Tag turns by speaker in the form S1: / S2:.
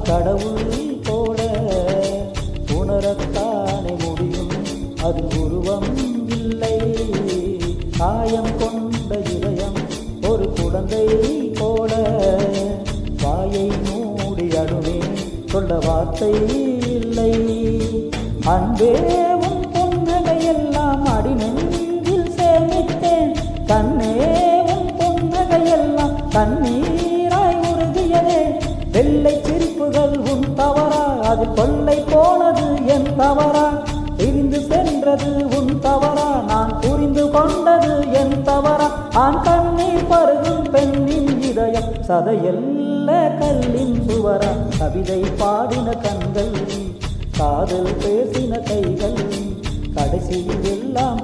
S1: கடவுள் போல உணரத்தானே முடியும், அது உருவம் இல்லை. காயம் கொண்ட இதயம் ஒரு குழந்தை போல வாயை மூடி அழுவே, சொல்ல வார்த்தை இல்லை. அன்பே உன் புன்னகையெல்லாம் அடி நெஞ்சில் சேமித்தேன், கண்ணே உன் புன்னகையெல்லாம் கண்ணீராய் உருகியதே. வெள்ளை சிரிப்புகள் உன் தவறா, அது கொள்ளை போனது என் தவறா? பிரிந்து சென்றது உன் தவறா, நான் புரிந்து கொண்டது என் தவறா? ஆண் கண்ணீர் பருகும் பெண்ணின் இதயம் சதையல்ல கல்லின் சுவரா? கவிதை பாடின கண்கள், காதல் பேசின கைகள், கடைசியில் எல்லாம்